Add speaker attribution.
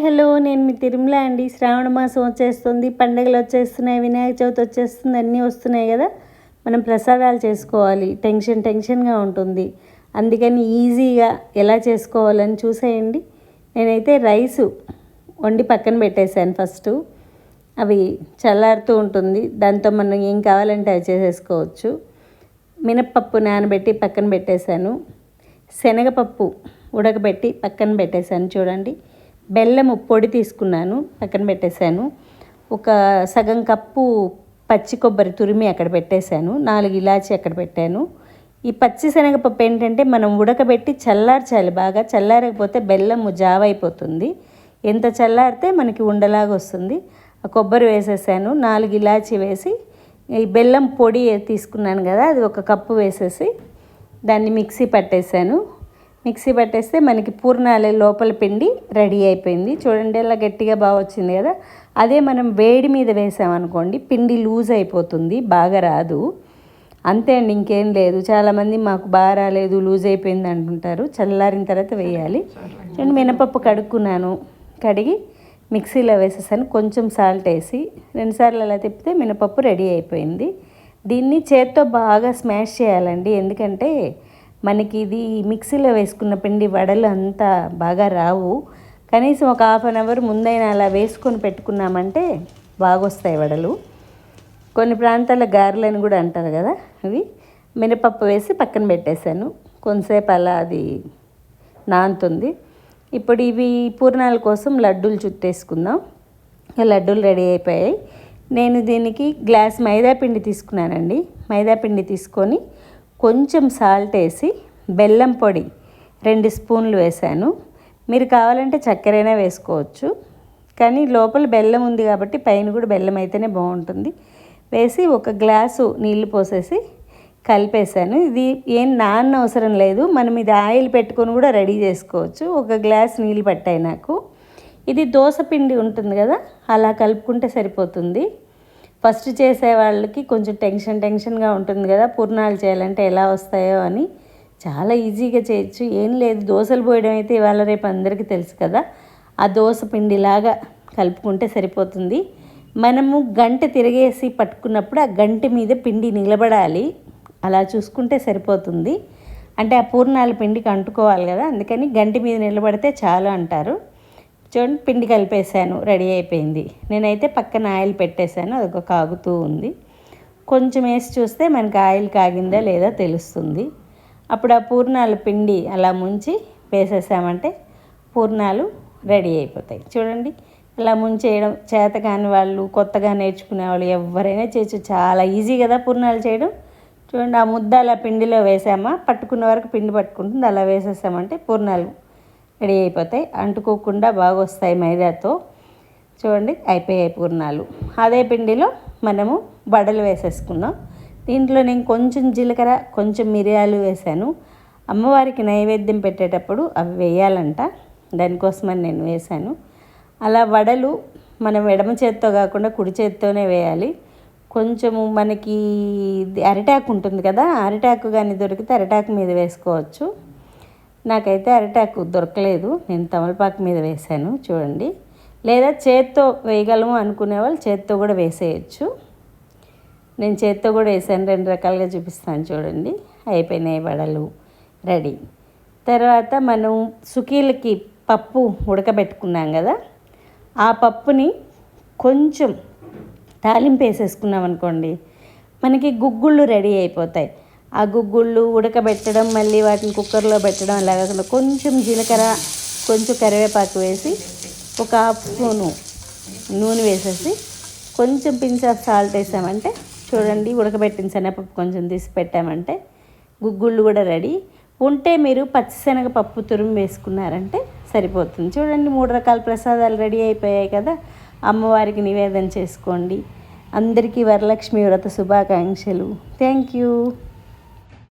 Speaker 1: Hello, నేను మీ తిరుమల అండి. శ్రావణ మాసం వచ్చేస్తుంది, పండుగలు వచ్చేస్తున్నాయి, వినాయక చవితి వచ్చేస్తుంది, అన్నీ వస్తున్నాయి కదా. మనం ప్రసాదాలు చేసుకోవాలి, టెన్షన్గా ఉంటుంది. అందుకని ఈజీగా ఎలా చేసుకోవాలని చూసేయండి. నేనైతే రైసు వండి పక్కన పెట్టేశాను. ఫస్ట్ అవి చల్లారుతూ ఉంటుంది, దాంతో మనం ఏం కావాలంటే అవి చేసేసుకోవచ్చు. మినప్పప్పు నానబెట్టి పక్కన పెట్టేశాను. శనగపప్పు ఉడకబెట్టి పక్కన పెట్టేశాను. చూడండి, బెల్లము పొడి తీసుకున్నాను, పక్కన పెట్టేశాను. ఒక సగం కప్పు పచ్చి కొబ్బరి తురిమి అక్కడ పెట్టేశాను. 4 ఇలాచి అక్కడ పెట్టాను. ఈ పచ్చి శనగపప్పు ఏంటంటే మనం ఉడకబెట్టి చల్లార్చాలి. బాగా చల్లారకపోతే బెల్లము జావ అయిపోతుంది. ఎంత చల్లారితే మనకి ఉండలాగా వస్తుంది. ఆ కొబ్బరి వేసేసాను, 4 ఇలాచి వేసి ఈ బెల్లం పొడి తీసుకున్నాను కదా, అది ఒక కప్పు వేసేసి దాన్ని మిక్సీ పట్టేశాను. మిక్సీ పట్టేస్తే మనకి పూర్ణాల లోపల పిండి రెడీ అయిపోయింది. చూడండి, అలా గట్టిగా బాగా వచ్చింది కదా. అదే మనం వేడి మీద వేసామనుకోండి, పిండి లూజ్ అయిపోతుంది, బాగా రాదు. అంతే అండి, ఇంకేం లేదు. చాలామంది మాకు బాగా రాలేదు, లూజ్ అయిపోయింది అంటుంటారు. చల్లారిన తర్వాత వేయాలి. చూడండి, మినపప్పు కడుక్కున్నాను, కడిగి మిక్సీలో వేసేసాను. కొంచెం సాల్ట్ వేసి 2 సార్లు అలా తిప్పితే మినపప్పు రెడీ అయిపోయింది. దీన్ని చేత్తో బాగా స్మాష్ చేయాలండి, ఎందుకంటే మనకి ఇది మిక్సీలో వేసుకున్న పిండి వడలు అంతా బాగా రావు. కనీసం ఒక 1/2 అవర్ ముందైనా అలా వేసుకొని పెట్టుకున్నామంటే బాగా వస్తాయి వడలు. కొన్ని ప్రాంతాల గారెలని కూడా అంటారు కదా, అవి మినపప్పు వేసి పక్కన పెట్టేశాను. కొంతసేపు అలా అది నానుతుంది. ఇప్పుడు ఇవి పూర్ణాల కోసం లడ్డూలు చుట్టేసుకుందాం. లడ్డూలు రెడీ అయిపోయాయి. నేను దీనికి గ్లాస్ మైదా పిండి తీసుకున్నానండి. మైదా పిండి తీసుకొని కొంచెం సాల్ట్ వేసి బెల్లం పొడి 2 స్పూన్లు వేసాను. మీరు కావాలంటే చక్కెరైనా వేసుకోవచ్చు, కానీ లోపల బెల్లం ఉంది కాబట్టి పైన కూడా బెల్లం అయితేనే బాగుంటుంది. వేసి ఒక గ్లాసు నీళ్లు పోసేసి కలిపేశాను. ఇది ఏం నాన్న అవసరం లేదు, మనం ఇది ఆయిల్ పెట్టుకొని కూడా రెడీ చేసుకోవచ్చు. ఒక గ్లాస్ నీళ్ళు పట్టాయి నాకు. ఇది దోశ పిండి ఉంటుంది కదా, అలా కలుపుకుంటే సరిపోతుంది. ఫస్ట్ చేసే వాళ్ళకి కొంచెం టెన్షన్గా ఉంటుంది కదా, పూర్ణాలు చేయాలంటే ఎలా వస్తాయో అని. చాలా ఈజీగా చేయొచ్చు, ఏం లేదు. దోశలు పోయడం అయితే ఇవాళ రేపు అందరికీ తెలుసు కదా. ఆ దోశ పిండిలాగా కలుపుకుంటే సరిపోతుంది. మనము గంట తిరిగేసి పట్టుకున్నప్పుడు ఆ గంట మీద పిండి నిలబడాలి, అలా చూసుకుంటే సరిపోతుంది. అంటే ఆ పూర్ణాల పిండికి అంటుకోవాలి కదా, అందుకని గంట మీద నిలబడితే చాలు అంటారు. చూడండి, పిండి కలిపేశాను, రెడీ అయిపోయింది. నేనైతే పక్కన ఆయిల్ పెట్టేశాను, అదొక కాగుతూ ఉంది. కొంచెం వేసి చూస్తే మనకి ఆయిల్ కాగిందా లేదా తెలుస్తుంది. అప్పుడు ఆ పూర్ణాల పిండి అలా ముంచి వేసేసామంటే పూర్ణాలు రెడీ అయిపోతాయి. చూడండి, అలా ముంచేయడం చేత కాని వాళ్ళు, కొత్తగా నేర్చుకునే వాళ్ళు ఎవరైనా చేయొచ్చు. చాలా ఈజీ కదా పూర్ణాలు చేయడం. చూడండి, ఆ ముద్ద అలా పిండిలో వేసామా, పట్టుకున్న వరకు పిండి పట్టుకుంటుంది, అలా వేసేసామంటే పూర్ణాలు రెడీ అయిపోతాయి. అంటుకోకుండా బాగా వస్తాయి మైదాతో. చూడండి, అయిపోయాయి పూర్ణాలు. అదే పిండిలో మనము వడలు వేసేసుకుందాం. దీంట్లో నేను కొంచెం జీలకర్ర, కొంచెం మిరియాలు వేసాను. అమ్మవారికి నైవేద్యం పెట్టేటప్పుడు అవి వేయాలంట, దానికోసమని నేను వేశాను. అలా వడలు మనం ఎడమ చేత్తో కాకుండా కుడి చేత్తోనే వేయాలి. కొంచెము మనకి అరిటాకు ఉంటుంది కదా, అరిటాకు కానీ దొరికితే అరిటాకు మీద వేసుకోవచ్చు. నాకైతే అరిటాకు దొరకలేదు, నేను తమలపాకు మీద వేశాను. చూడండి, లేదా చేత్తో వేయగలము అనుకునే వాళ్ళు చేత్తో కూడా వేసేయచ్చు. నేను చేత్తో కూడా వేసాను, 2 రకాలుగా చూపిస్తాను. చూడండి, అయిపోయినాయి వడలు రెడీ. తర్వాత మనం సుకీలకి పప్పు ఉడకబెట్టుకున్నాం కదా, ఆ పప్పుని కొంచెం తాలింపు వేసేసుకున్నాం అనుకోండి, మనకి గుగ్గుళ్ళు రెడీ అయిపోతాయి. ఆ గుగ్గుళ్ళు ఉడకబెట్టడం, మళ్ళీ వాటిని కుక్కర్లో పెట్టడం అలా కాకుండా కొంచెం జీలకర్ర, కొంచెం కరివేపాకు వేసి ఒక 1/2 స్పూను నూనె వేసేసి కొంచెం పించ్ ఆఫ్ సాల్ట్ వేసామంటే, చూడండి, ఉడకబెట్టిన శనగపప్పు కొంచెం తీసి పెట్టామంటే గుగ్గుళ్ళు కూడా రెడీ. ఉంటే మీరు పచ్చిశనగపప్పు తురుము వేసుకున్నారంటే సరిపోతుంది. చూడండి, 3 రకాల ప్రసాదాలు రెడీ అయిపోయాయి కదా. అమ్మవారికి నివేదన చేసుకోండి. అందరికీ వరలక్ష్మి వ్రత శుభాకాంక్షలు. Thank you.